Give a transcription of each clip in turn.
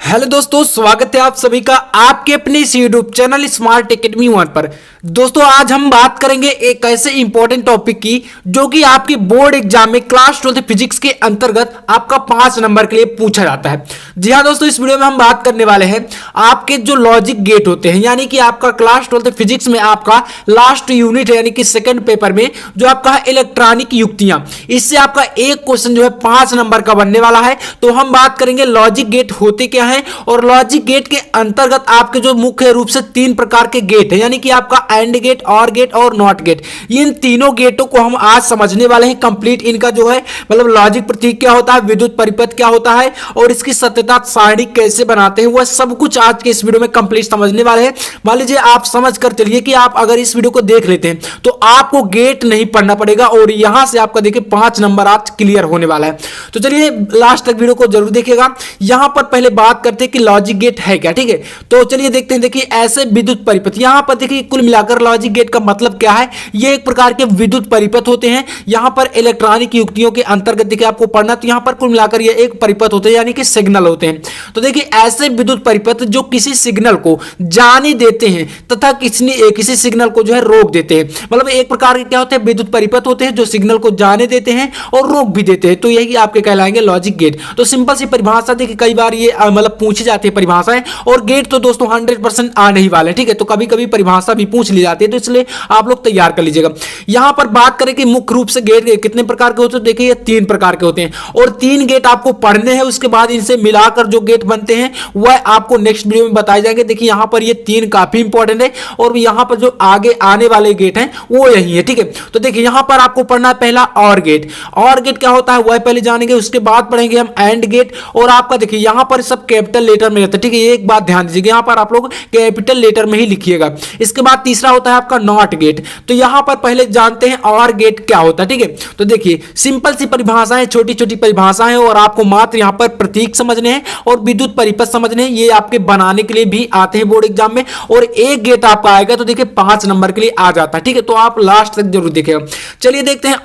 Hello दोस्तों, स्वागत है आप सभी का आपके अपने इस यूट्यूब चैनल स्मार्ट एकेडमी 1 पर। दोस्तों आज हम बात करेंगे एक ऐसे इंपॉर्टेंट टॉपिक की जो कि आपके बोर्ड एग्जाम में क्लास 12 फिजिक्स के अंतर्गत आपका 5 नंबर के लिए पूछा जाता है। जी हाँ दोस्तों, इस वीडियो में हम बात करने वाले हैं आपके जो लॉजिक गेट होते हैं, यानी कि आपका क्लास 12 फिजिक्स में आपका लास्ट यूनिट है, यानी कि सेकंड पेपर में जो आपका है इलेक्ट्रॉनिक युक्तियां, इससे आपका एक क्वेश्चन जो है 5 नंबर का बनने वाला है। तो हम बात करेंगे लॉजिक गेट होते क्या है, और लॉजिक गेट के अंतर्गत आपके जो मुख्य रूप से 3 प्रकार के गेट है, यानी कि आपका एंड गेट, और गेट और नॉट गेट। इन तीनों गेटों को हम आज समझने वाले हैं कंप्लीट। इनका जो है मतलब लॉजिक प्रतीक क्या होता है, विद्युत परिपथ क्या होता है, और इसकी सत्यता सारणी कैसे बनाते हैं, वह सब कुछ आज के इस वीडियो में कंप्लीट समझने वाले हैं। मान लीजिए आप समझ कर चलिए कि आप अगर इस वीडियो को देख लेते हैं तो आपको गेट नहीं पढ़ना पड़ेगा, और यहां से आपका देखिए 5 नंबर आज क्लियर होने वाला है। तो चलिए लास्ट तक वीडियो को जरूर देखिएगा। यहां पर पहले बात करते हैं कि लॉजिक गेट है क्या, ठीक है। तो चलिए देखते हैं। देखिए ऐसे विद्युत परिपथ, यहां पर देखिए कुल मिलाकर लॉजिक गेट का मतलब क्या है, ये एक प्रकार के विद्युत परिपथ होते हैं। यहां पर इलेक्ट्रॉनिक युक्तियों के अंतर्गत देखिए आपको पढ़ना, तो यहां पर कुल मिलाकर ये एक परिपथ होते हैं, यानी कि सिग्नल होते हैं। तो देखिए ऐसे विद्युत परिपथ जो किसी सिग्नल को जाने देते हैं तथा किसी सिग्नल को जो है रोक देते हैं। मतलब एक प्रकार के क्या होते हैं, विद्युत परिपथ होते हैं जो सिग्नल को जाने देते हैं और रोक भी देते हैं। तो यही आपके कहलाएंगे लॉजिक गेट। तो सिंपल सी परिभाषा देखिए, कई बार ये मतलब पूछी जाती है परिभाषाएं, और गेट तो दोस्तों 100% आने ही वाले, ठीक है। तो कभी कभी परिभाषा भी पूछ ली जाती है, तो इसलिए आप लोग तैयार कर लीजिएगा। यहां पर बात करें कि मुख्य रूप से गेट कितने प्रकार के होते हैं, देखिए ये 3 प्रकार के होते हैं, और 3 गेट आपको पढ़ने हैं। उसके बाद इनसे मिलाकर जो गेट बनते हैं वह आपको नेक्स्ट वीडियो में बताए जाएंगे। देखिए यहां पर ये 3 काफी इंपॉर्टेंट है, और यहां पर जो आगे आने वाले गेट हैं वो यही है, ठीक है। तो देखिए यहां पर आपको पढ़ना है पहला और गेट। और गेट क्या होता है वह पहले जानेंगे, उसके बाद पढ़ेंगे हम एंड गेट। और आपका देखिए यहां पर सब कैपिटल लेटर में रहता है, ठीक है। एक बात ध्यान दीजिएगा, यहां पर आप लोग कैपिटल लेटर में ही लिखिएगा। इसके बाद तीसरा होता है आपका नॉट गेट। तो यहां पर पहले जानते हैं और गेट क्या होता है, ठीक है। तो देखिए सिंपल सी परिभाषाएं, छोटी छोटी परिभाषाएं, और आपको मात्र यहां पर प्रतीक समझने हैं और विद्युत परिपथ समझने हैं। ये आपके बनाने के लिए भी आते हैं बोर्ड एग्जाम में, और एक गेट आपका आएगा तो देखिए 5 नंबर के लिए आ जाता है, ठीक है। तो आप लास्ट तक जरूर देखिएगा। चलिए देखते हैं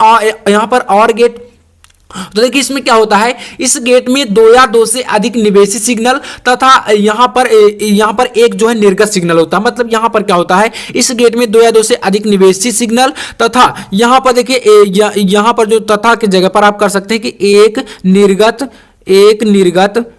यहां पर और गेट। तो देखिए इसमें क्या होता है, इस गेट में 2 या 2 से अधिक निवेशित सिग्नल तथा यहां पर एक जो है निर्गत सिग्नल होता है। मतलब यहां पर क्या होता है, इस गेट में 2 या 2 से अधिक निवेशित सिग्नल तथा यहां पर देखिए यहां पर जो तथा की जगह पर आप कर सकते हैं कि एक निर्गत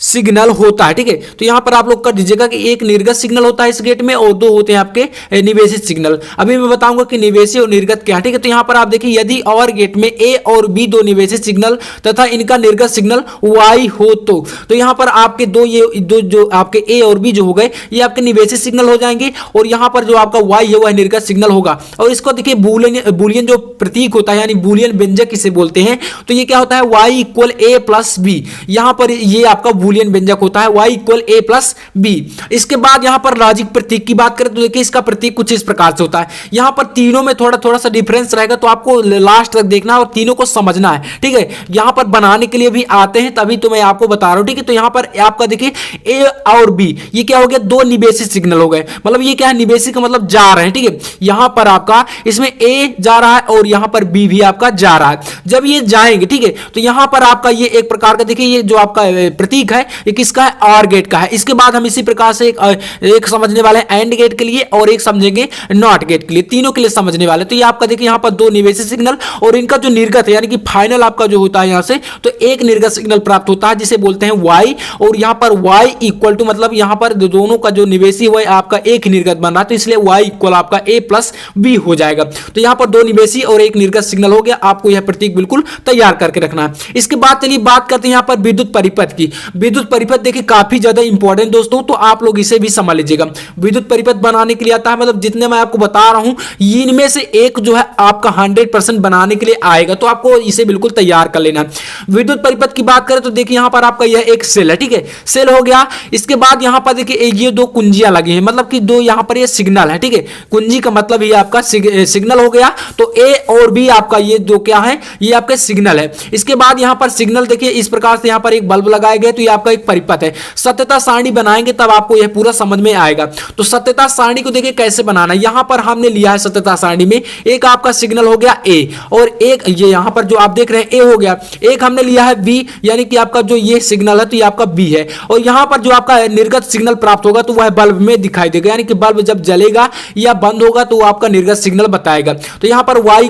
सिग्नल होता है, ठीक है। तो यहां पर आप लोग कर दीजिएगा कि एक निर्गत सिग्नल होता है इस गेट में, और 2 होते हैं आपके निवेशित सिग्नल। अभी मैं बताऊंगा कि निवेशित और निर्गत क्या है, ठीक है। तो यहां पर आप देखिए यदि और गेट में ए और बी 2 निवेशित सिग्नल तथा इनका निर्गत सिग्नल वाई हो तो यहां पर आपके ये दो जो आपके ए और बी जो हो गए ये आपके निवेशित सिग्नल हो जाएंगे, और यहां पर जो आपका वाई है वह निर्गत सिग्नल होगा। और इसको देखिए बूलियन जो प्रतीक होता है, यानी बूलियन व्यंजक इसे बोलते हैं। तो ये क्या होता है, y equal a plus b. यहां पर ये आपका बूलियन व्यंजक होता है y equal a plus b. इसके बाद यहां पर लॉजिक प्रतीक की बात करें तो देखिए इसका प्रतीक कुछ इस प्रकार से होता है। यहां पर तीनों में थोड़ा सा डिफरेंस रहेगा, तो आपको लास्ट तक देखना और तीनों को समझना है, ठीक है। यहां पर बनाने के लिए भी आते हैं, तभी तो मैं आपको बता रहा हूं, ठीक है। तो यहां पर आपका देखिए a और b ये क्या हो गया, 2 निवेशित सिग्नल हो गए। मतलब ये क्या है, निवेशित का मतलब जा रहे हैं, ठीक है। यहां पर आपका इसमें a जा रहा है और यहां पर b भी आपका जा रहा है। जब ये जाएंगे, ठीक है, तो यहां पर आपका ये एक प्रकार का देखिए ये जो आपका प्रतीक है किसका है, और गेट का है। इसके बाद हम इसी प्रकार से एक समझने वाले हैं एंड गेट के लिए, और एक समझेंगे नॉट गेट के लिए, तीनों के लिए समझने वाले। तो ये आपका देखिए यहां पर 2 निवेशित सिग्नल और इनका जो निर्गत है, यानी कि फाइनल आपका जो होता है यहां से, तो एक निर्गत सिग्नल प्राप्त होता है जिसे बोलते हैं y। और यहां पर y इक्वल टू मतलब यहां पर दोनों का जो निवेशी हुआ है आपका एक ही निर्गत बन रहा है, तो इसलिए y इक्वल आपका a प्लस b हो जाएगा। तो यहां पर 2 निवेशी और एक निर्गत सिग्नल हो गया। आपको यह प्रतीक बिल्कुल तैयार करके रखना है। इसके बाद चलिए बात करते हैं यहां पर विद्युत परिपथ की। विद्युत परिपथ देखिए काफी ज्यादा इंपॉर्टेंट दोस्तों, तो आप लोग इसे भी समझ लीजिएगा। विद्युत परिपथ बनाने के लिए आता है, मतलब जितने मैं आपको बता रहा हूं इनमें से एक जो है आपका 100% बनाने के लिए आएगा, तो आपको इसे बिल्कुल तैयार कर लेना। विद्युत परिपथ की बात करें तो देखिए यहां पर आपका यह एक सेल है, ठीक है, सेल हो गया। इसके बाद यहां पर देखिए ये 2 कुंजियां लगी हैं, मतलब कि 2 यहां पर ये सिग्नल है, ठीक है। कुंजी का मतलब ये आपका सिग्नल हो गया। तो ए और बी आपका ये 2 क्या है, ये आपके सिग्नल है। इसके बाद यहां पर सिग्नल देखिए इस प्रकार से यहां पर एक बल्ब लगाया गया, तो ये आपका एक परिपथ है, सत्यता सारणी बनाएंगे तब आपको यह पूरा समझ में आएगा। तो सत्यता सारणी को देखिए कैसे बनाना है। यहां पर हमने लिया है सत्यता सारणी में एक आपका सिग्नल हो गया ए और एक ये यहां पर जो आप देख रहे हैं ए हो गया, एक हमने लिया है बी यानी कि आपका जो ये सिग्नल है तो ये आपका बी है, और यहां पर जो आपका निर्गत सिग्नल प्राप्त होगा तो वह बल्ब में दिखाई देगा, यानी कि बल्ब जब जलेगा या बंद होगा तो वो आपका निर्गत सिग्नल बताएगा। तो यहां पर y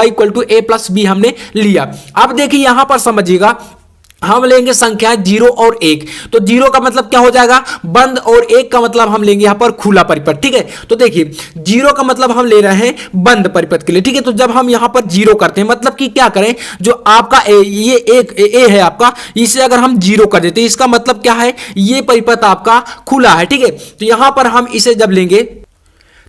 equal to a plus b हमने लिया। अब देखिए यहां पर समझिएगा, हम लेंगे संख्याएं 0 और 1, तो 0 का मतलब क्या हो जाएगा बंद, और 1 का मतलब हम लेंगे यहां पर खुला परिपथ। ठीक है, तो देखिए 0 का मतलब हम ले रहे हैं बंद परिपथ के लिए। ठीक है, तो जब हम यहां पर 0 करते हैं मतलब कि क्या करें, जो आपका ये एक ए है आपका, इसे अगर हम 0 कर देते हैं इसका मतलब क्या है, ये परिपथ आपका खुला है। ठीक है, तो यहां पर हम इसे जब लेंगे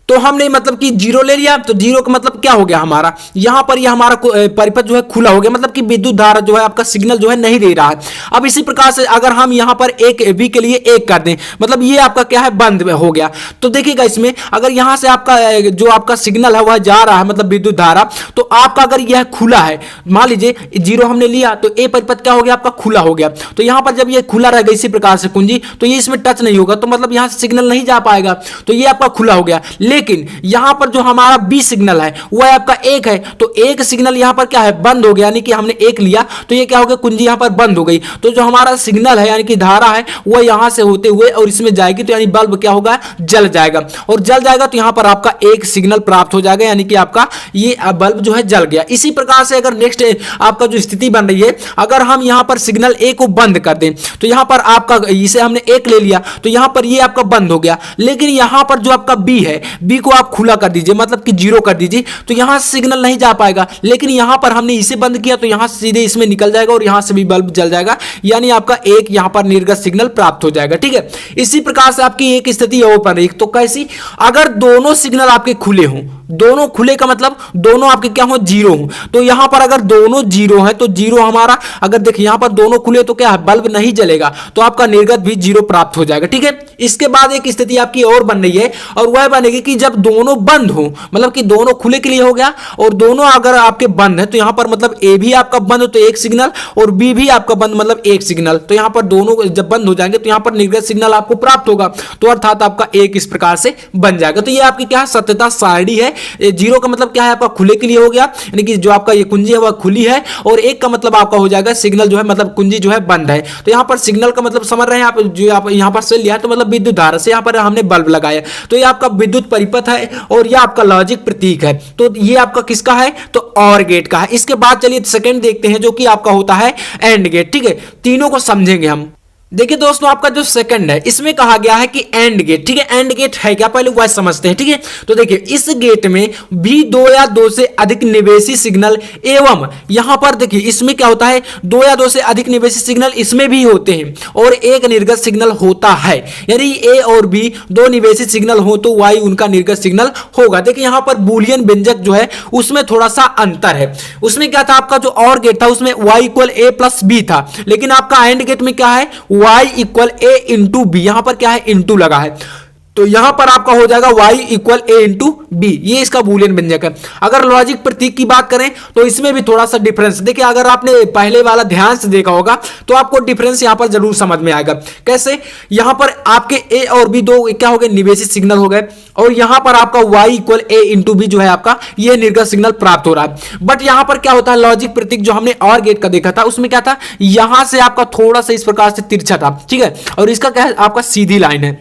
तो हमने मतलब कि 0 ले लिया, तो 0 का मतलब क्या हो गया हमारा, यहां पर ये हमारा परिपथ जो है खुला हो गया, मतलब कि विद्युत धारा जो है आपका सिग्नल जो है नहीं दे रहा है। अब इसी प्रकार से अगर हम यहां पर एक बी के लिए 1 कर दें मतलब ये आपका क्या है बंद हो गया। तो देखिएगा इसमें अगर यहां से आपका जो आपका सिग्नल है वह जा रहा है मतलब विद्युत धारा, तो आपका अगर यह खुला है, मान लीजिए 0 हमने लिया तो ए परिपथ क्या हो गया आपका खुला हो गया, तो यहां पर जब ये खुला रहेगा इसी प्रकार से कुंजी, तो ये इसमें टच नहीं होगा, तो मतलब यहां से सिग्नल नहीं जा पाएगा, तो ये आपका खुला हो गया। लेकिन यहां पर जो हमारा बी सिग्नल है वह आपका 1 है, तो एक सिग्नल यहां पर क्या है बंद हो गया, यानी कि हमने 1 लिया तो ये क्या हो गया कुंजी यहां पर बंद हो गई, तो जो हमारा सिग्नल है यानी कि धारा है वह यहां से होते हुए और इसमें जाएगी, तो यानी बल्ब क्या होगा जल जाएगा, और जल जाएगा तो यहां पर आपका एक सिग्नल प्राप्त हो जाएगा, यानी कि आपका ये बल्ब जो है जल गया। इसी प्रकार से अगर नेक्स्ट आपका जो स्थिति बन रही है, अगर हम यहां पर सिग्नल ए को बंद कर दें तो यहां पर आपका इसे हमने 1 ले लिया तो यहां पर ये आपका बंद हो गया, लेकिन यहां पर जो आपका बी है, बी को आप खुला कर दीजिए मतलब कि 0 कर दीजिए, तो यहां से सिग्नल नहीं जा पाएगा, लेकिन यहां पर हमने इसे बंद किया तो यहां से सीधे इसमें निकल जाएगा और यहां से भी बल्ब जल जाएगा, यानी आपका एक यहां पर निर्गत सिग्नल प्राप्त हो जाएगा। ठीक है, इसी प्रकार से आपकी एक स्थिति और बन रही, तो कैसी, अगर दोनों सिग्नल आपके खुले हों, दोनों खुले का मतलब दोनों आपके क्या हो 0 हो, तो यहां पर अगर दोनों 0 है तो 0 हमारा, अगर देखिए यहां पर दोनों खुले तो क्या है बल्ब नहीं जलेगा, तो आपका निर्गत भी 0 प्राप्त हो जाएगा। ठीक है, इसके बाद एक स्थिति आपकी और बन रही है, और वह बनेगी कि जब दोनों बंद हो, मतलब कि दोनों खुले के लिए हो गया और दोनों अगर आपके बंद है, तो यहां पर मतलब ए भी आपका बंद हो तो एक सिग्नल और बी भी आपका बंद मतलब एक सिग्नल, तो यहां पर दोनों जब बंद हो जाएंगे तो यहां पर निर्गत सिग्नल आपको प्राप्त होगा, तो अर्थात आपका एक इस प्रकार से बन जाएगा। तो ये आपकी क्या सत्यता सारणी है। 0 का मतलब क्या है आपका खुले के लिए हो गया, यानी कि जो आपका ये कुंजी है वह खुली है, और 1 का मतलब आपका हो जाएगा सिग्नल जो है मतलब कुंजी जो है बंद है। तो यहां पर सिग्नल का मतलब समझ रहे हैं आप, जो आप यहां पर से लिया तो मतलब विद्युत धारा से यहां पर हमने बल्ब लगाया, तो ये आपका विद्युत परिपथ है और ये आपका लॉजिक प्रतीक है। तो ये आपका किसका है, तो और गेट का है। इसके बाद चलिए सेकंड देखते हैं जो कि आपका होता है एंड गेट। ठीक है, तीनों को समझेंगे हम। देखिए दोस्तों, आपका जो सेकंड है इसमें कहा गया है कि एंड गेट। ठीक है, एंड गेट है क्या पहले वह समझते हैं। ठीक है, तो देखिए इस गेट में भी 2 या 2 से अधिक निवेशी सिग्नल एवं यहां पर देखिए इसमें क्या होता है 2 या 2 से अधिक निवेशी सिग्नल इसमें भी होते हैं और एक निर्गत सिग्नल होता है, यानी ए और बी 2 निवेशी सिग्नल हो तो वाई उनका निर्गत सिग्नल होगा। देखिए यहां पर बूलियन व्यंजक जो है उसमें थोड़ा सा अंतर है। उसमें क्या था आपका जो और गेट था उसमें Y equal a plus B था, लेकिन आपका एंड गेट में क्या है y इक्वल ए इंटू बी, यहां पर क्या है इंटू लगा है, तो यहां पर आपका हो जाएगा y इक्वल ए इंटू बी, ये इसका बूलियन व्यंजक है। अगर लॉजिक प्रतीक की बात करें तो इसमें भी थोड़ा सा डिफरेंस, देखिए अगर आपने पहले वाला ध्यान से देखा होगा तो आपको डिफरेंस यहां पर जरूर समझ में आएगा। कैसे, यहां पर आपके ए और बी 2 क्या हो गए निवेशी सिग्नल हो गए, और यहां पर आपका y इक्वल ए इंटू बी जो है आपका ये निर्गत सिग्नल प्राप्त हो रहा है। बट यहां पर क्या होता है लॉजिक प्रतीक जो हमने और गेट का देखा था उसमें क्या था, यहां से आपका थोड़ा सा इस प्रकार से तिरछा था। ठीक है, और इसका क्या है आपका सीधी लाइन है,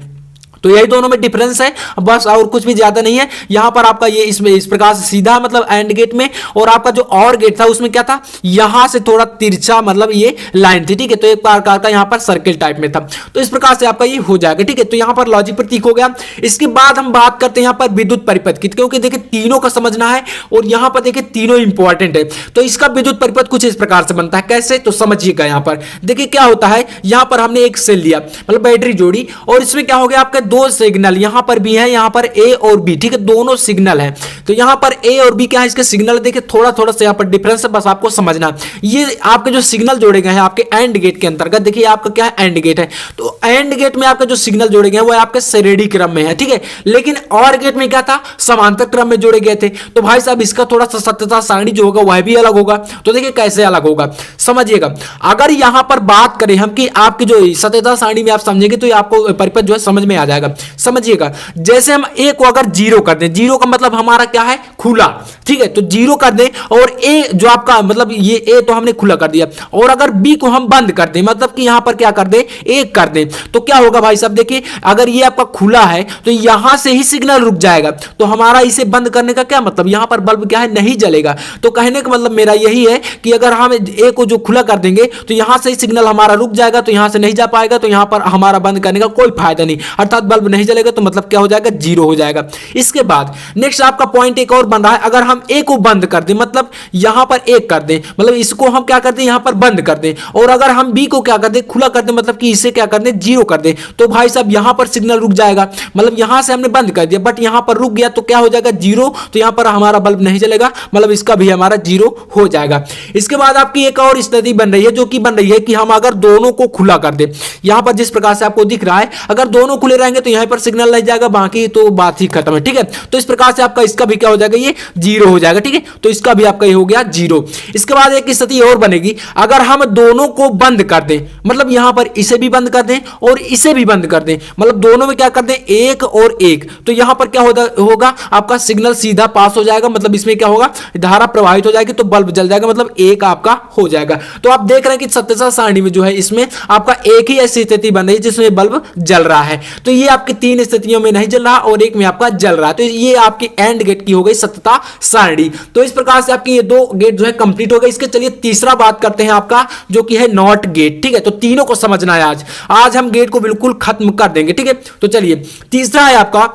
तो यही दोनों में डिफरेंस है बस, और कुछ भी ज्यादा नहीं है। यहां पर आपका ये इसमें इस प्रकार से सीधा मतलब एंड गेट में, और आपका जो और गेट था उसमें क्या था यहां से थोड़ा तिरछा मतलब ये लाइन थी। ठीक है, तो एक प्रकार का यहां पर सर्किल टाइप में था, तो इस प्रकार से आपका ये हो जाएगा। ठीक है, तो यहां पर लॉजिक प्रतीक हो गया। इसके बाद हम बात करते हैं यहां पर विद्युत परिपथ की, क्योंकि देखिए तीनों का समझना है और यहां पर देखिए तीनों इंपॉर्टेंट है। तो इसका विद्युत परिपथ कुछ इस प्रकार से बनता है, कैसे तो समझिएगा। यहां पर देखिए क्या होता है, यहां पर हमने एक सेल लिया मतलब बैटरी जोड़ी, और इसमें क्या हो गया आपके दो सिग्नल यहां पर भी है, यहां पर ए और बी, ठीक है, दोनों सिग्नल है। तो यहां पर ए और बी क्या है, इसके सिग्नल देखिए थोड़ा थोड़ा सा यहां पर डिफरेंस है, बस आपको समझना। ये आपके जो सिग्नल जोड़े गए हैं आपके एंड गेट के अंतर्गत, देखिए आपका क्या है, एंड गेट है। तो एंड गेट में आपके जो सिग्नल जोड़े गए हैं वो आपके श्रेणी क्रम में है, ठीक है। लेकिन और गेट में क्या था, समांतर क्रम में जोड़े गए थे। तो भाई साहब इसका थोड़ा सा सत्यता सारणी जो होगा वह भी अलग होगा। तो देखिए कैसे अलग होगा, समझिएगा। अगर यहां पर बात करें हम कि आपकी जो सत्यता सारणी में आप समझेंगे तो ये आपको परिपथ जो है समझ में आ जाएगा। समझिएगा, जैसे हम ए को अगर जीरो कर दें, जीरो का मतलब हमारा क्या है, खुला, ठीक है। तो जीरो कर दें और ए जो आपका मतलब ये ए तो हमने खुला कर दिया, और अगर बी को हम बंद कर दें, मतलब कि यहां पर क्या कर दें, एक कर दें, तो क्या होगा भाई साहब, देखिए अगर ये आपका खुला है तो यहां से ही सिग्नल रुक जाएगा। तो हमारा इसे बंद करने का क्या मतलब, यहां पर बल्ब क्या है, नहीं जलेगा। तो कहने का मतलब मेरा यही है कि अगर हम ए को जो खुला कर देंगे तो यहां से ही सिग्नल हमारा रुक जाएगा, तो यहां से नहीं जा पाएगा, तो यहां पर हमारा बंद करने का कोई फायदा नहीं, अर्थात बल्ब नहीं जलेगा। तो मतलब क्या हो जाएगा, जीरो हो जाएगा। इसके बाद नेक्स्ट आपका पॉइंट एक और बन रहा है, अगर हम ए को बंद कर दें, मतलब यहां पर एक कर दें, मतलब इसको हम क्या कर दें, यहां पर बंद कर दें, और अगर हम बी को क्या कर दें, खुला कर दें, मतलब कि इसे क्या कर दें, जीरो कर दें, तो भाई साहब यहां पर सिग्नल रुक जाएगा। मतलब यहां से हमने बंद कर दिया बट यहां पर रुक गया, तो क्या हो जाएगा, जीरो। तो यहां पर हमारा बल्ब नहीं जलेगा, मतलब इसका भी हमारा जीरो हो जाएगा। इसके बाद आपकी एक और स्थिति बन रही है, जो कि बन रही है कि हम अगर दोनों को खुला कर दें, यहां पर जिस प्रकार से आपको दिख रहा है, अगर दोनों खुले रहेंगे तो यहां पर सिग्नल नहीं जाएगा, बाकी तो बात ही खत्म है, ठीक है। तो इस प्रकार से आपका इसका भी क्या हो जाएगा, ये जीरो हो जाएगा, ठीक है। तो इसका भी आपका ये हो गया जीरो। इसके बाद एक स्थिति और बनेगी, अगर हम दोनों को बंद कर दें, मतलब यहां पर इसे भी बंद कर दें और इसे भी बंद कर दें, मतलब दोनों में क्या कर दें, एक और एक, तो यहां पर क्या होगा, आपका सिग्नल सीधा पास हो जाएगा, मतलब इसमें क्या होगा, धारा प्रवाहित हो जाएगी, तो बल्ब जल जाएगा, मतलब एक आपका हो जाएगा। तो आप देख रहे हैं कि सत्यता सारणी में जो है इसमें आपका एक ही ऐसी स्थिति बन रही है जिसमें बल्ब जल रहा है। तो ये आपकी तीन स्थितियों में नहीं जल रहा और एक में आपका जल रहा है। तो ये आपकी एंड गेट की हो गई सत्यता सारणी। तो इस प्रकार से आपकी ये दो गेट जो है कंप्लीट हो गए। इसके चलिए तीसरा बात करते हैं आपका, जो कि है नॉट गेट, ठीक है। तो तीनों को समझना है आज हम गेट को बिल्कुल खत्म कर देंगे, ठीक है। तो चलिए तीसरा है आपका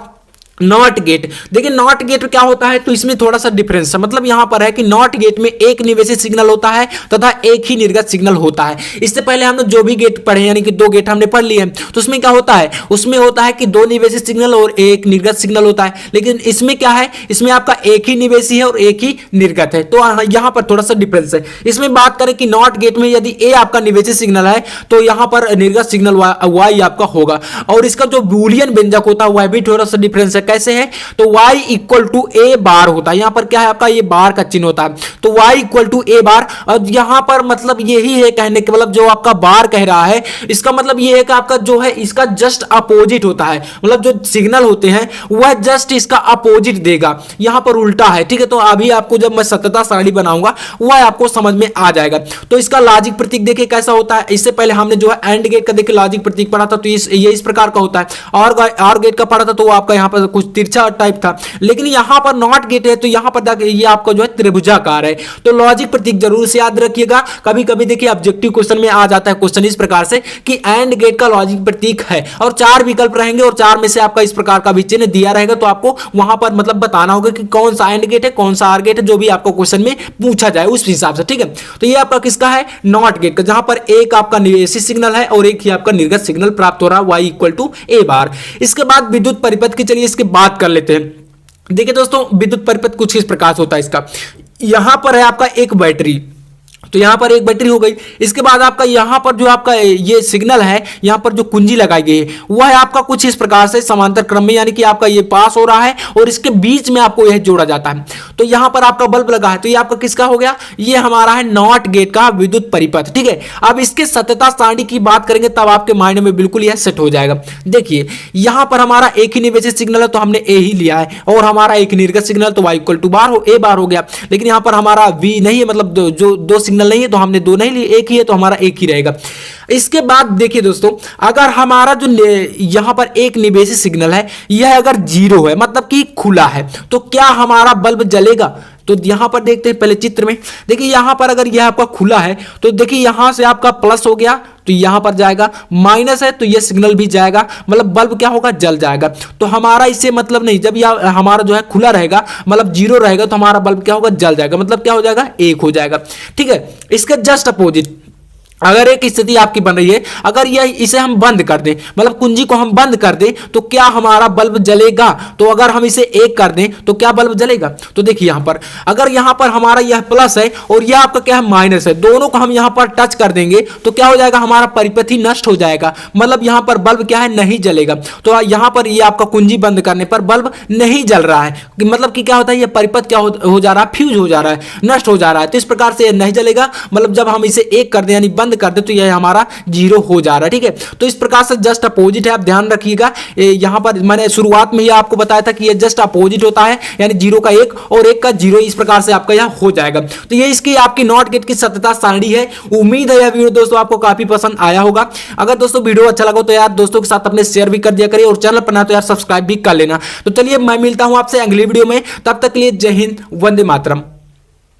नॉट गेट। देखिए नॉट गेट क्या होता है, तो इसमें थोड़ा सा डिफरेंस है। मतलब यहां पर है कि नॉट गेट में एक निवेशित सिग्नल होता है तथा एक ही निर्गत सिग्नल होता है। इससे पहले हमने जो भी गेट पढ़े, यानी कि दो गेट हमने पढ़ लिए हैं, तो उसमें क्या होता है, उसमें होता है कि दो निवेशित सिग्नल और एक निर्गत सिग्नल होता है। लेकिन इसमें क्या है, इसमें आपका एक ही निवेशी है और एक ही निर्गत है। तो यहां पर थोड़ा सा डिफरेंस है। इसमें बात करें कि नॉट गेट में यदि ए आपका निवेशित सिग्नल है तो यहां पर निर्गत सिग्नल वाई आपका होगा, और इसका जो बूलियन व्यंजक होता है वह भी थोड़ा सा डिफरेंस है। कैसे है, तो y इक्वल टू ए बार होता है। यहां पर क्या है आपका, ये बार का चिन्ह होता है, तो y इक्वल टू ए बार। और यहां पर मतलब यही है कहने के मतलब, जो आपका बार कह रहा है इसका मतलब ये है कि आपका जो है इसका जस्ट अपोजिट होता है, मतलब जो सिग्नल होते हैं वह जस्ट इसका अपोजिट देगा, यहां पर उल्टा है, ठीक है। तो अभी आपको जब मैं सत्यता सारणी बनाऊंगा वह आपको समझ में आ जाएगा। तो इसका लॉजिक प्रतीक देखिए कैसा होता है। इससे पहले हमने जो है एंड गेट का देखिए लॉजिक प्रतीक पढ़ा था, तो ये इस प्रकार का होता है। और गेट का पढ़ा था तो वो आपका यहां पर कुछ तिरछा टाइप था। लेकिन यहां पर नॉट गेट है तो यहां पर ये आपका जो है त्रिभुजाकार है। तो लॉजिक प्रतीक जरूर से याद रखिएगा। कभी कभी देखिए ऑब्जेक्टिव क्वेश्चन में आ जाता है क्वेश्चन इस प्रकार से कि एंड गेट का लॉजिक प्रतीक है, और चार विकल्प रहेंगे और चार में से आपका इस प्रकार का भी चिन्ह दिया रहेगा। तो आपको वहां पर मतलब बताना होगा कि कौन सा एंड गेट है, कौन सा आर गेट है, जो भी आपको क्वेश्चन में पूछा जाए उस हिसाब से, ठीक है। तो ये आपका किसका है, नॉट गेट का, जहां पर एक आपका निवेशी सिग्नल है और एक ही आपका निर्गत सिग्नल प्राप्त हो रहा है, y इक्वल टू ए बार। इसके बाद विद्युत परिपथ की चलिए इसकी बात कर लेते हैं। देखिए दोस्तों विद्युत परिपथ कुछ इस प्रकार से होता है। इसका यहां पर है आपका एक बैटरी, तो यहां पर एक बैटरी हो गई। इसके बाद आपका यहां पर जो आपका ये सिग्नल है, यहां पर जो कुंजी लगाई गई है वह है आपका कुछ इस प्रकार से समांतर क्रम में, यानी कि आपका ये पास हो रहा है और इसके बीच में आपको यह जोड़ा जाता है। तो यहां पर आपका बल्ब लगा है, तो ये आपका किसका हो गया, ये हमारा है नॉट गेट का विद्युत परिपथ, ठीक है। अब इसके सत्यता सारणी की बात करेंगे तब आपके माइंड में बिल्कुल यह सेट हो जाएगा। देखिए यहां पर हमारा एक ही निवेशित सिग्नल है तो हमने ए ही लिया है, और हमारा एक निर्गत सिग्नल तो y इक्वल टू बार हो ए बार हो गया। लेकिन यहां पर हमारा v नहीं है, मतलब जो दो सिग्नल नहीं है तो हमने दो नहीं लिए, एक ही है तो हमारा एक ही रहेगा। इसके बाद देखिए दोस्तों, अगर हमारा जो यहां पर एक निवेशी सिग्नल है यह अगर जीरो है, मतलब कि खुला है, तो क्या हमारा बल्ब जलेगा? तो यहां पर देखते हैं पहले चित्र में। देखिए यहां पर अगर यह आपका खुला है तो देखिए यहां से आपका प्लस हो गया तो यहां पर जाएगा, माइनस है तो यह सिग्नल भी जाएगा, मतलब बल्ब क्या होगा, जल जाएगा। तो हमारा इससे मतलब नहीं, जब यह हमारा जो है खुला रहेगा मतलब जीरो रहेगा तो हमारा बल्ब क्या होगा, जल जाएगा, मतलब क्या हो जाएगा, एक हो जाएगा, ठीक है। इसके जस्ट अपोजिट अगर एक स्थिति आपकी बन रही है, अगर यह इसे हम बंद कर दें, मतलब कुंजी को हम बंद कर दें, तो क्या हमारा बल्ब जलेगा? तो अगर हम इसे 1 कर दें तो क्या बल्ब जलेगा? तो देखिए यहां पर अगर यहां पर हमारा यह प्लस है और यह आपका क्या है माइनस है, दोनों को हम यहां पर टच कर देंगे तो क्या हो जाएगा, हमारा परिपथ नष्ट हो जाएगा, मतलब यहां पर बल्ब क्या है नहीं जलेगा। तो यहां पर यह आपका कुंजी बंद करने पर बल्ब नहीं जल रहा है, मतलब कि क्या होता है, यह परिपथ क्या हो जा रहा है, फ्यूज हो जा रहा है, नष्ट हो जा रहा है। तो इस प्रकार से यह नहीं जलेगा, मतलब जब हम इसे 1 कर दें यानी बंद कर दे तो यह हमारा 0 हो जा रहा है। ठीक है, तो इस प्रकार से जस्ट अपोजिट है, आप ध्यान रखिएगा। यहां पर मैंने शुरुआत में ही आपको बताया था कि यह जस्ट अपोजिट होता है, यानी 0 का 1 और 1 का 0, इस प्रकार से आपका यह हो जाएगा। तो ये इसकी आपकी नॉट गेट की सत्यता सारणी है। उम्मीद है यह वीडियो दोस्तों आपको काफी पसंद आया होगा। अगर दोस्तों वीडियो अच्छा लगा तो यार दोस्तों के साथ अपने शेयर भी कर दिया करिए और चैनल पर ना तो यार सब्सक्राइब भी कर लेना। तो चलिए मैं मिलता हूं आपसे अगली वीडियो में, तब तक के लिए जय हिंद, वंदे मातरम।